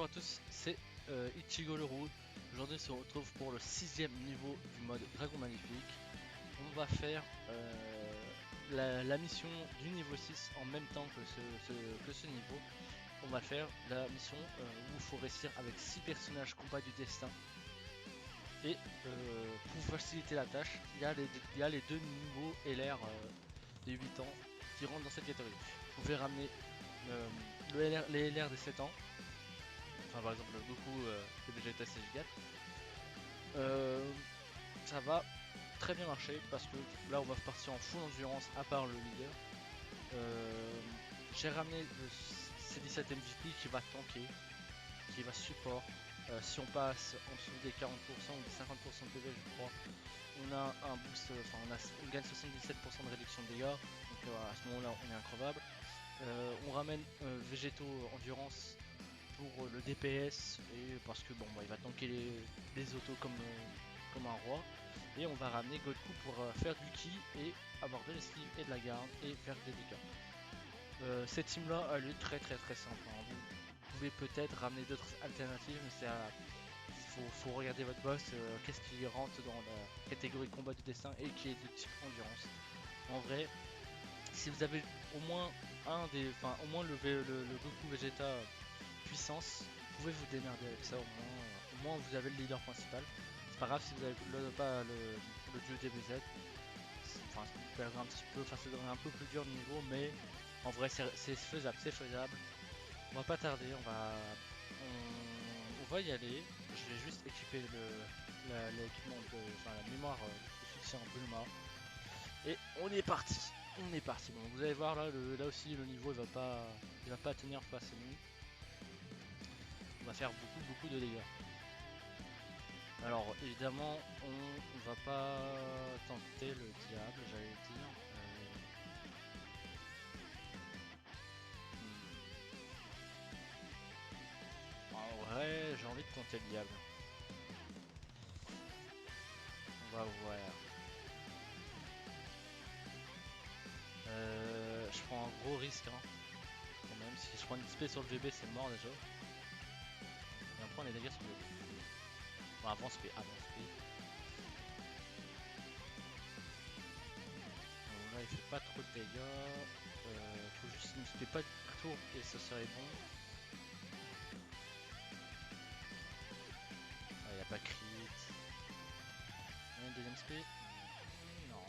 Bonjour à tous, c'est Ichigo le Roux. Aujourd'hui on se retrouve pour le 6ème niveau du mode Dragon Magnifique. On va faire la mission du niveau 6 en même temps que ce niveau. On va faire la mission où il faut réussir avec 6 personnages combat du destin. Et pour faciliter la tâche, il y a les deux niveaux LR des 8 ans qui rentrent dans cette catégorie. Vous pouvez ramener les LR des 7 ans. Enfin, par exemple, Goku de Vegeta CG4. Ça va très bien marcher parce que là, on va partir en full endurance à part le leader. J'ai ramené le C17 MVP qui va tanker, qui va support. Si on passe en dessous des 40% ou des 50% de PV, je crois, on a un boost, enfin on gagne 77% de réduction de dégâts, donc à ce moment là on est increvable. On ramène Végétaux Endurance pour le DPS et parce que bon bah, il va tanker les autos comme un roi, et on va ramener Goku pour faire du ki et avoir de l'esquive et de la garde et faire des dégâts. Cette team là elle est très simple, hein. Vous pouvez peut-être ramener d'autres alternatives, mais c'est à faut regarder votre boss, qu'est-ce qui rentre dans la catégorie combat du destin et qui est de type endurance. En vrai, si vous avez au moins au moins le Goku Vegeta puissance, vous pouvez vous démerder avec ça. Au moins vous avez le leader principal. C'est pas grave si vous avez pas le dieu DBZ. Enfin, ça perdrait un petit peu, enfin ça devrait un peu plus dur le niveau, mais en vrai c'est faisable, On va pas tarder, on va y aller. Je vais juste équiper l'équipement enfin la mémoire de soutien en Bulma. Et on est parti. Bon, vous allez voir là aussi le niveau il va pas tenir face à nous. On va faire beaucoup de dégâts. Alors évidemment on va pas tenter le diable, j'allais dire. En vrai j'ai envie de tenter le diable. On va voir. Je prends un gros risque hein, quand même. Si je prends une XP sur le VB c'est mort déjà. Et on prend les dégâts sur le VB. Bon, avant SP. Bon, là il fait pas trop de dégâts. Faut juste ne fait pas de tour et ça serait bon. Ah, y a pas crit. Une deuxième SP. Non.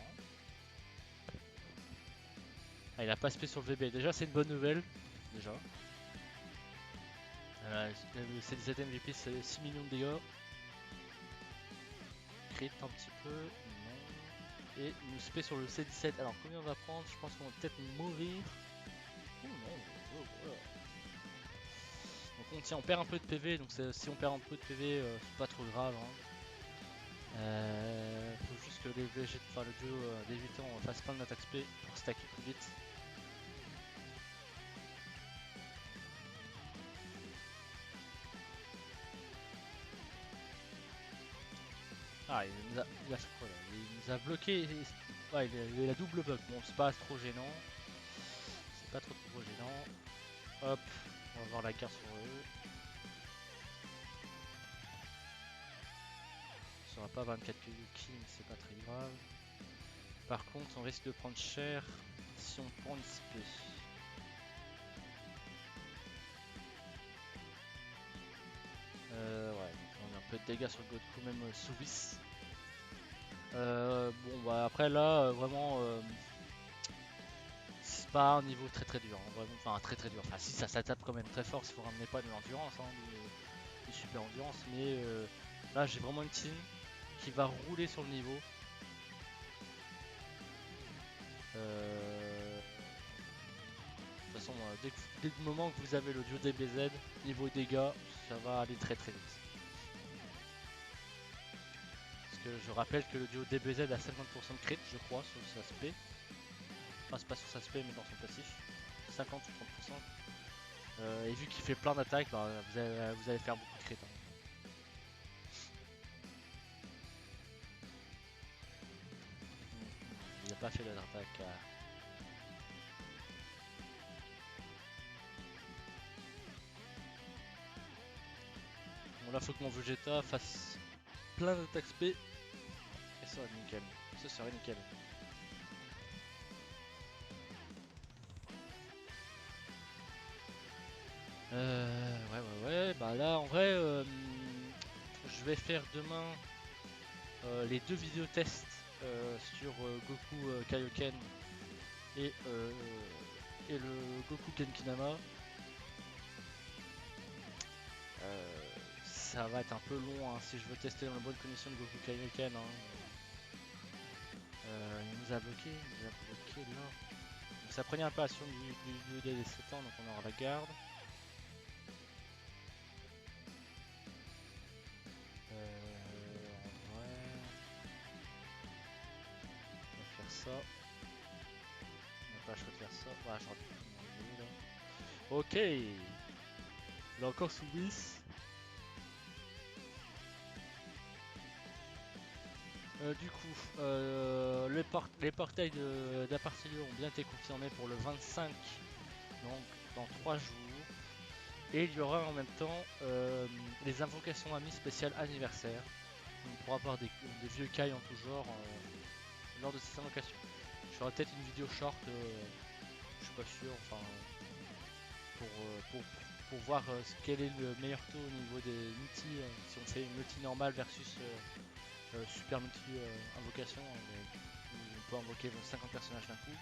Ah, il a pas SP sur le VB. Déjà, c'est une bonne nouvelle. Déjà. Le C17 MVP, c'est 6 millions de dégâts. Crit un petit peu. Non. Et nous SP sur le C17. Alors, combien on va prendre? Je pense qu'on va peut-être mourir. Oh non. Donc, on perd un peu de PV. Donc, si on perd un peu de PV, c'est pas trop grave. Hein. Faut juste que le duo des 8 ans fasse plein d'attaques SP pour stacker plus vite. Ah, il nous a bloqué. Ouais, il a double bug. Bon, c'est pas trop gênant. Hop, on va voir la carte sur eux. On sera pas 24 que Yuki, mais c'est pas très grave. Par contre, on risque de prendre cher si on prend une SP. Ouais, on a un peu de dégâts sur le Goku, même sous vis. Bon, bah après là, vraiment, c'est pas un niveau très dur. Hein, vraiment, enfin, très dur. Enfin, si ça tape quand même très fort, s'il faut ramener pas de l'endurance, hein, du super endurance. Mais là, j'ai vraiment une team qui va rouler sur le niveau. De toute façon, dès le moment que vous avez le duo DBZ, niveau dégâts, ça va aller très vite. Parce que je rappelle que le duo DBZ a 50% de crit, je crois, sur sa SP. Enfin, c'est pas sur sa SP, mais dans son passif. 50 ou 30%. Et vu qu'il fait plein d'attaques, bah, vous allez faire beaucoup de crit. Hein. Il n'a pas fait d'attaque. Bon, là, faut que mon Vegeta fasse plein d'attaques SP. Et ça serait nickel. Ce serait nickel. Ouais. Bah là, en vrai, je vais faire demain les 2 vidéos tests sur Goku Kaioken et, et le Goku Genkinama. Ça va être un peu long hein, si je veux tester dans la bonne condition de Goku Kaioken. Hein. Il nous a bloqué là. Donc ça prenait un peu à sur du des 7 ans, donc on aura la garde. En vrai, on va faire ça. On n'a pas le choix de faire ça. Ouais, j'aurais pu là. Ok. Il est encore sous 10. Du coup, les portails d'Apartilio ont bien été confirmés pour le 25, donc dans 3 jours. Et il y aura en même temps les invocations amies spéciales anniversaire. On pourra avoir des vieux cailles en tout genre lors de ces invocations. Je ferai peut-être une vidéo short, je suis pas sûr, enfin pour voir quel est le meilleur taux au niveau des multi, si on fait une multi normale versus super multi invocation, où on peut invoquer 50 personnages d'un coup.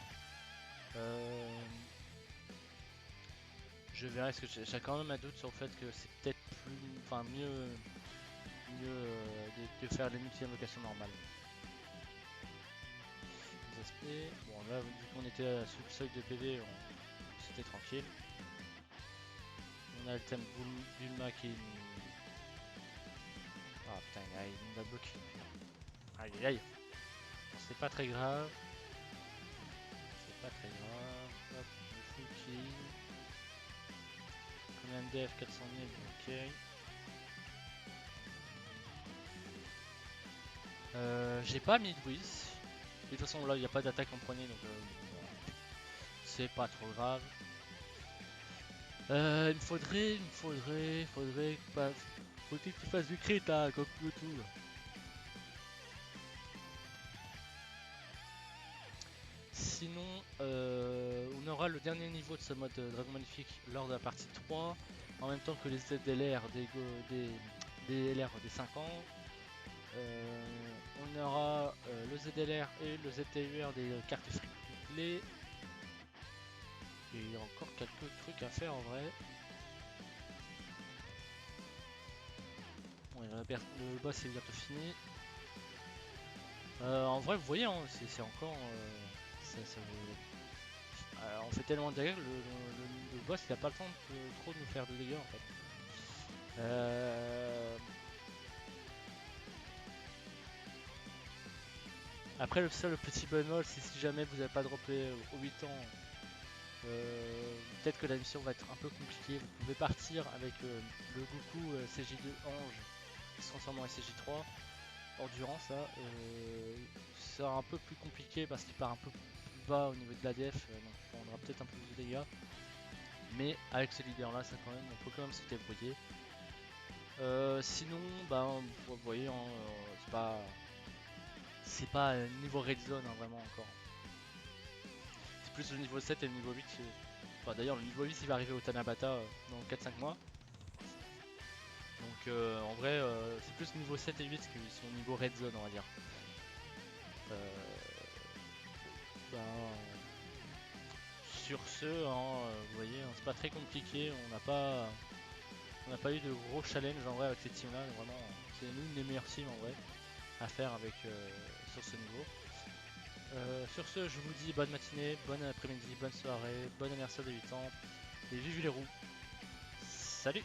Je verrai, parce que j'ai quand même un doute sur le fait que c'est peut-être mieux de faire les multi-invocations normales. Les aspects. Bon là, vu qu'on était sous le seuil de PV, c'était tranquille. On a le thème Bulma qui... Ah putain, il nous a bloqué. Aïe aïe aïe. Bon, c'est pas très grave. C'est pas très grave. Hop, le full kill. Combien de def? 400 000, ok. J'ai pas mis de whiz. De toute façon là il n'y a pas d'attaque en premier donc c'est pas trop grave. Il me faudrait faut-il que tu fasses du crit là comme YouTube. Sinon on aura le dernier niveau de ce mode Dragon Magnifique lors de la partie 3 en même temps que les ZLR des LR des 5 ans. On aura le ZLR et le ZTUR des cartes free play. Et il y a encore quelques trucs à faire en vrai. Bon, le boss est bientôt fini. En vrai, vous voyez, hein, c'est encore. On fait tellement de dégâts que le boss il a pas le temps de trop nous faire de dégâts en fait. Après, le petit bémol, c'est si jamais vous n'avez pas droppé aux 8 ans, peut-être que la mission va être un peu compliquée. Vous pouvez partir avec le Goku CJ2 Ange qui se transforme en SCJ3 Endurance là. C'est un peu plus compliqué parce qu'il part un peu plus bas au niveau de la def, donc on prendra peut-être un peu plus de dégâts. Mais avec ce leader là, ça quand même, on peut quand même se débrouiller. Sinon, bah, vous voyez, hein, c'est pas niveau red zone hein, vraiment encore. C'est plus le niveau 7 et le niveau 8. Enfin, d'ailleurs, le niveau 8 il va arriver au Tanabata dans 4-5 mois. Donc en vrai, c'est plus niveau 7 et 8 qui sont au niveau red zone, on va dire. Ben, sur ce, hein, vous voyez, hein, c'est pas très compliqué. On n'a pas eu de gros challenge en vrai avec cette team là. Vraiment, c'est l'une des meilleures teams en vrai à faire avec sur ce niveau. Sur ce, je vous dis bonne matinée, bonne après-midi, bonne soirée, bon anniversaire des 8 ans et vive les roues. Salut!